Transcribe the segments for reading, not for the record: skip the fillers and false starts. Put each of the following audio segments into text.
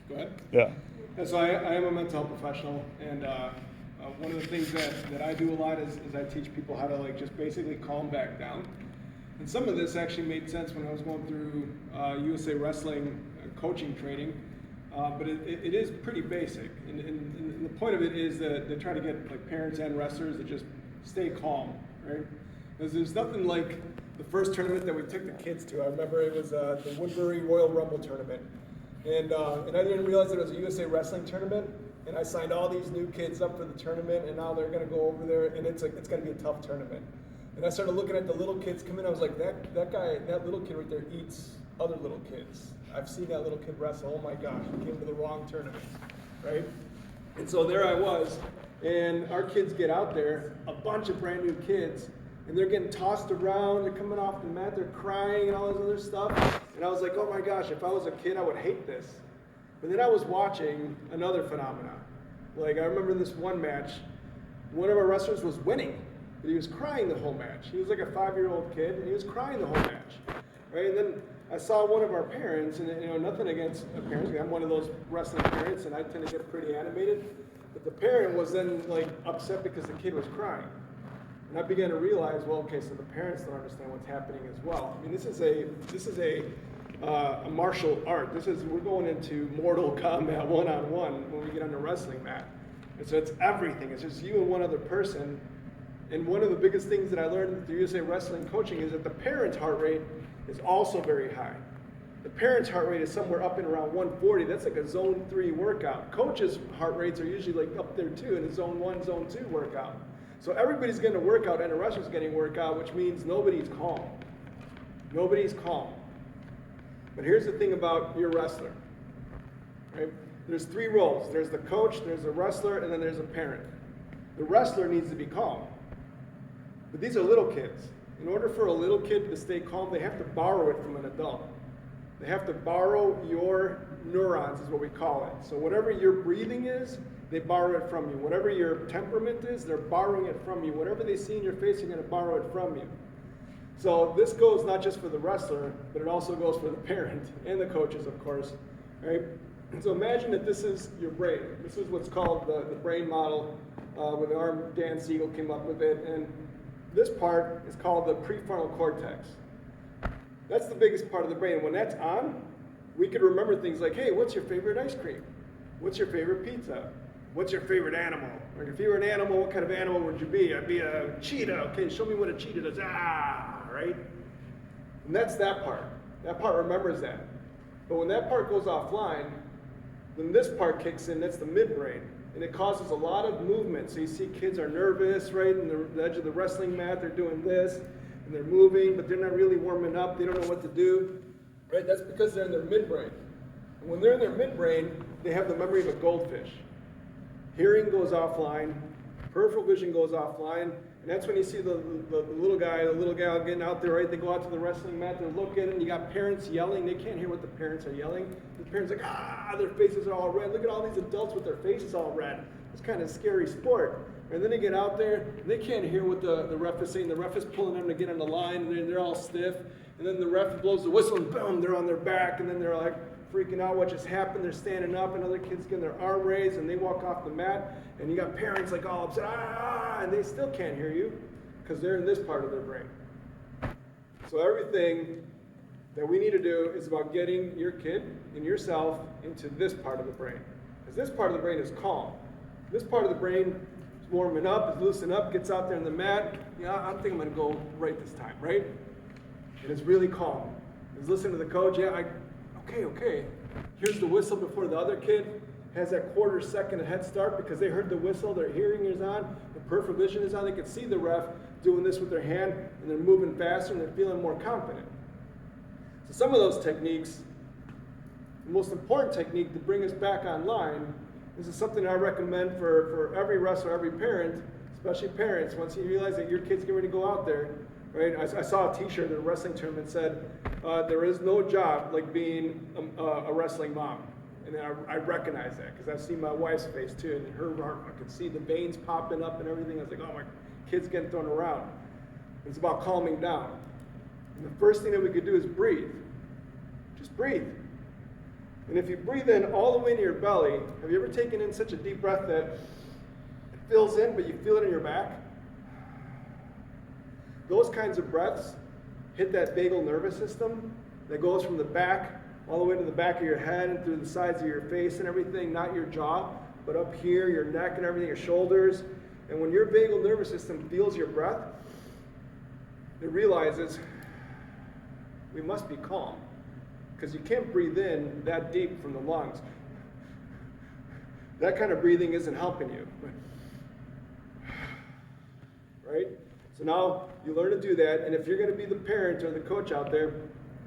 Go ahead. Yeah. Yeah, so I am a mental health professional, and one of the things that I do a lot is I teach people how to like just basically calm back down. And some of this actually made sense when I was going through USA Wrestling coaching training, but it is pretty basic. And the point of it is that they try to get like parents and wrestlers to just stay calm, right? Because there's nothing like the first tournament that we took the kids to. I remember it was the Woodbury Royal Rumble tournament. And I didn't realize that it was a USA Wrestling tournament, and I signed all these new kids up for the tournament, and now they're going to go over there, and it's going to be a tough tournament. And I started looking at the little kids come in. I was like, that guy, that little kid right there eats other little kids. I've seen that little kid wrestle. Oh my gosh, he came to the wrong tournament, right? And so there I was, and our kids get out there, a bunch of brand new kids, and they're getting tossed around, they're coming off the mat, they're crying and all this other stuff. And I was like, oh my gosh, if I was a kid, I would hate this. But then I was watching another phenomenon. Like I remember in this one match, one of our wrestlers was winning, but he was crying the whole match. He was like a 5-year-old kid, and he was crying the whole match. Right? And then I saw one of our parents, and you know, nothing against parents, I'm one of those wrestling parents, and I tend to get pretty animated. But the parent was then like upset because the kid was crying. And I began to realize, well, okay, so the parents don't understand what's happening as well. I mean, this is a martial art. We're going into Mortal Kombat one-on-one when we get on the wrestling mat. And so it's everything. It's just you and one other person. And one of the biggest things that I learned through USA Wrestling coaching is that the parent's heart rate is also very high. The parent's heart rate is somewhere up and around 140. That's like a zone 3 workout. Coaches' heart rates are usually like up there too in a zone 1, zone 2 workout. So everybody's getting a workout and a wrestler's getting a workout, which means nobody's calm. Nobody's calm. But here's the thing about your wrestler. Right? There's 3 roles. There's the coach, there's the wrestler, and then there's a parent. The wrestler needs to be calm. But these are little kids. In order for a little kid to stay calm, they have to borrow it from an adult. They have to borrow your neurons, is what we call it. So whatever your breathing is, they borrow it from you. Whatever your temperament is, they're borrowing it from you. Whatever they see in your face, they're going to borrow it from you. So this goes not just for the wrestler, but it also goes for the parent and the coaches, of course. Right? And so imagine that this is your brain. This is what's called the brain model. With our Dan Siegel came up with it. And this part is called the prefrontal cortex. That's the biggest part of the brain. When that's on, we could remember things like, hey, what's your favorite ice cream? What's your favorite pizza? What's your favorite animal? Or if you were an animal, what kind of animal would you be? I'd be a cheetah. Okay, show me what a cheetah does. Ah, right? And that's that part. That part remembers that. But when that part goes offline, then this part kicks in. That's the midbrain. And it causes a lot of movement. So you see kids are nervous, right? In the edge of the wrestling mat, they're doing this, and they're moving, but they're not really warming up. They don't know what to do, right? That's because they're in their midbrain. And when they're in their midbrain, they have the memory of a goldfish. Hearing goes offline, peripheral vision goes offline, and that's when you see the little guy, the little gal getting out there, right? They go out to the wrestling mat, they're looking, and you got parents yelling. They can't hear what the parents are yelling. The parents are like, their faces are all red. Look at all these adults with their faces all red. It's kind of a scary sport. And then they get out there, and they can't hear what the ref is saying. The ref is pulling them to get on the line, and they're all stiff. And then the ref blows the whistle, and boom, they're on their back, and then they're like freaking out what just happened. They're standing up, and other kids getting their arm raised, and they walk off the mat, and you got parents like all upset, and they still can't hear you because they're in this part of their brain. So everything that we need to do is about getting your kid and yourself into this part of the brain. Because this part of the brain is calm. This part of the brain is warming up, is loosening up, gets out there on the mat. Yeah, I think I'm going to go right this time, right? And it's really calm. It's listening to the coach. Yeah, okay. Here's the whistle before the other kid has that quarter-second head start because they heard the whistle, their hearing is on, the peripheral vision is on. They can see the ref doing this with their hand, and they're moving faster, and they're feeling more confident. So some of those techniques, the most important technique to bring us back online, this is something I recommend for every wrestler, every parent, especially parents. Once you realize that your kid's getting ready to go out there, right? I saw a T-shirt at a wrestling tournament that said, there is no job like being a wrestling mom. And I recognize that because I've seen my wife's face too, and her heart, I could see the veins popping up and everything. I was like, oh, my kid's getting thrown around. It's about calming down. And the first thing that we could do is breathe. Just breathe. And if you breathe in all the way into your belly, have you ever taken in such a deep breath that it fills in, but you feel it in your back? Those kinds of breaths hit that vagal nervous system that goes from the back all the way to the back of your head and through the sides of your face and everything, not your jaw, but up here, your neck and everything, your shoulders. And when your vagal nervous system feels your breath, it realizes we must be calm, because you can't breathe in that deep from the lungs. That kind of breathing isn't helping you. Right? So now you learn to do that, and if you're going to be the parent or the coach out there,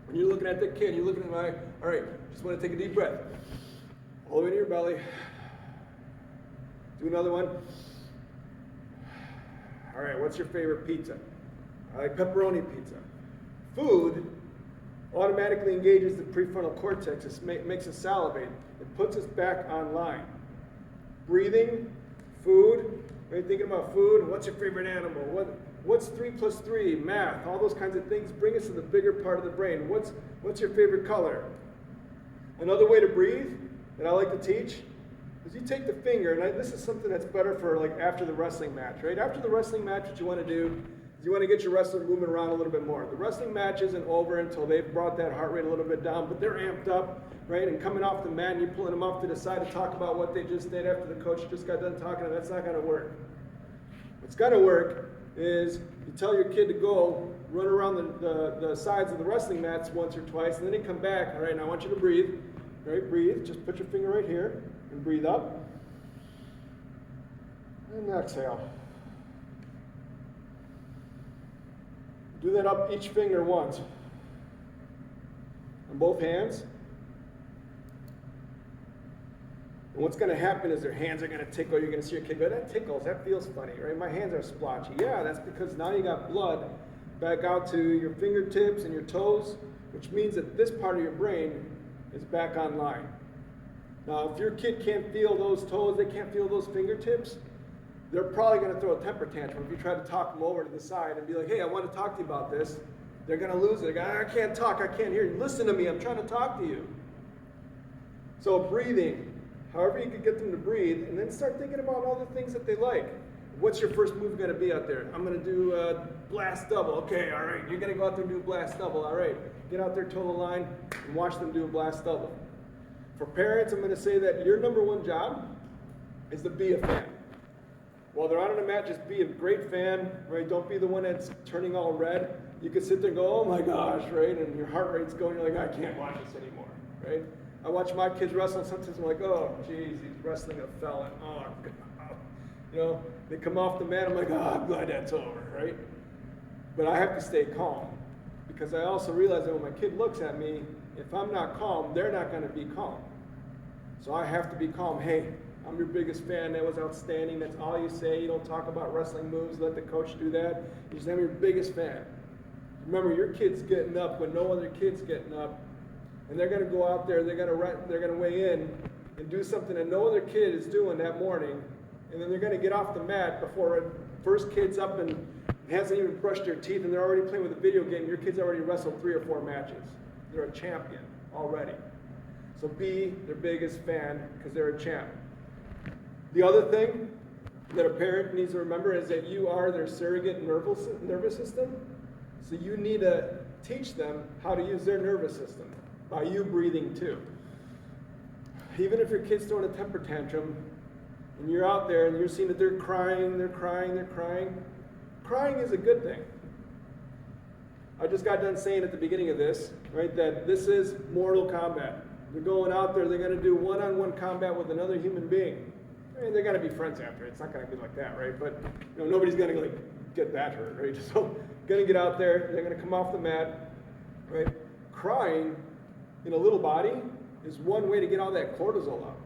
when you're looking at the kid, you're looking at my, all right, just want to take a deep breath. All the way to your belly. Do another one. All right, what's your favorite pizza? I like pepperoni pizza. Food automatically engages the prefrontal cortex. It makes us salivate. It puts us back online. Breathing, food. When you're thinking about food, what's your favorite animal? What's 3 plus 3? Math, all those kinds of things bring us to the bigger part of the brain. What's your favorite color? Another way to breathe that I like to teach is you take the finger, and this is something that's better for like after the wrestling match, right? After the wrestling match, what you want to do is you want to get your wrestler moving around a little bit more. The wrestling match isn't over until they've brought that heart rate a little bit down, but they're amped up, right? And coming off the mat, and you're pulling them off to the side to talk about what they just did after the coach just got done talking, and that's not going to work. What's going to work is you tell your kid to go run around the sides of the wrestling mats once or twice, and then they come back. All right, now I want you to breathe. All right, breathe. Just put your finger right here and breathe up. And exhale. Do that up each finger once. On both hands. And what's going to happen is their hands are going to tickle. You're going to see your kid go, that tickles, that feels funny, right? My hands are splotchy. Yeah, that's because now you got blood back out to your fingertips and your toes, which means that this part of your brain is back online. Now, if your kid can't feel those toes, they can't feel those fingertips, they're probably going to throw a temper tantrum. If you try to talk them over to the side and be like, hey, I want to talk to you about this, they're going to lose it. They're going, I can't talk, I can't hear you. Listen to me, I'm trying to talk to you. So breathing, however you can get them to breathe, and then start thinking about all the things that they like. What's your first move going to be out there? I'm going to do a blast double. Okay, all right, you're going to go out there and do a blast double. All right, get out there, toe the line, and watch them do a blast double. For parents, I'm going to say that your number one job is to be a fan. While they're out on the mat, just be a great fan, right? Don't be the one that's turning all red. You can sit there and go, oh my gosh, right? And your heart rate's going, you're like, I can't watch this anymore, right? I watch my kids wrestle, and sometimes I'm like, oh, geez, he's wrestling a felon. Oh, God. You know, they come off the mat, I'm like, oh, I'm glad that's over, right? But I have to stay calm, because I also realize that when my kid looks at me, if I'm not calm, they're not going to be calm. So I have to be calm. Hey, I'm your biggest fan. That was outstanding. That's all you say. You don't talk about wrestling moves. Let the coach do that. You just, I'm your biggest fan. Remember, your kid's getting up when no other kid's getting up, and they're going to go out there. They're going to weigh in and do something that no other kid is doing that morning, and then they're going to get off the mat before first kid's up and hasn't even brushed their teeth, and they're already playing with a video game. Your kid's already wrestled 3 or 4 matches. They're a champion already. So be their biggest fan, because they're a champ. The other thing that a parent needs to remember is that you are their surrogate nervous system. So you need to teach them how to use their nervous system by you breathing too. Even if your kid's throwing a temper tantrum and you're out there and you're seeing that they're crying, crying is a good thing. I just got done saying at the beginning of this, right, that this is Mortal Kombat. They're going out there, they're going to do one-on-one combat with another human being. I mean, they're going to be friends after. It's not going to be like that, right? But you know, nobody's going to get that hurt, right? So, going to get out there. They're going to come off the mat, right? Crying in a little body is one way to get all that cortisol out.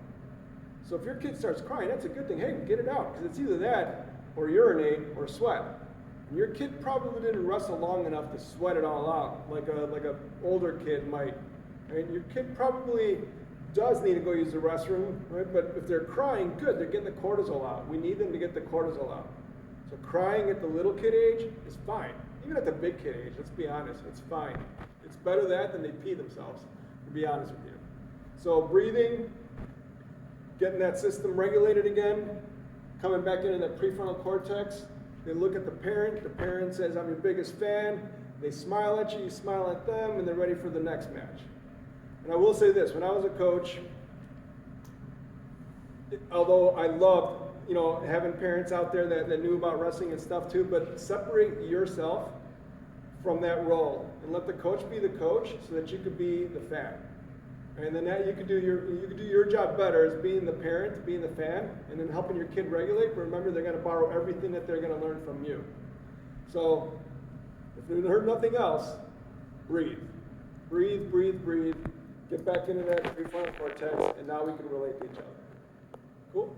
So if your kid starts crying, that's a good thing. Hey, get it out, because it's either that or urinate or sweat. And your kid probably didn't wrestle long enough to sweat it all out, like a older kid might. Right? Your kid probably does need to go use the restroom, right? But if they're crying, good, they're getting the cortisol out. We need them to get the cortisol out. So crying at the little kid age is fine. Even at the big kid age, let's be honest, it's fine. It's better that than they pee themselves, to be honest with you. So breathing, getting that system regulated again, coming back into that prefrontal cortex. They look at the parent says, I'm your biggest fan. They smile at you smile at them, and they're ready for the next match. And I will say this, when I was a coach, although I loved, having parents out there that knew about wrestling and stuff too, but separate yourself from that role and let the coach be the coach so that you could be the fan. And then that you could do your job better as being the parent, being the fan, and then helping your kid regulate. But remember, they're going to borrow everything that they're going to learn from you. So if you heard nothing else, breathe. Breathe, breathe, breathe. Get back into that prefrontal cortex, and now we can relate to each other. Cool?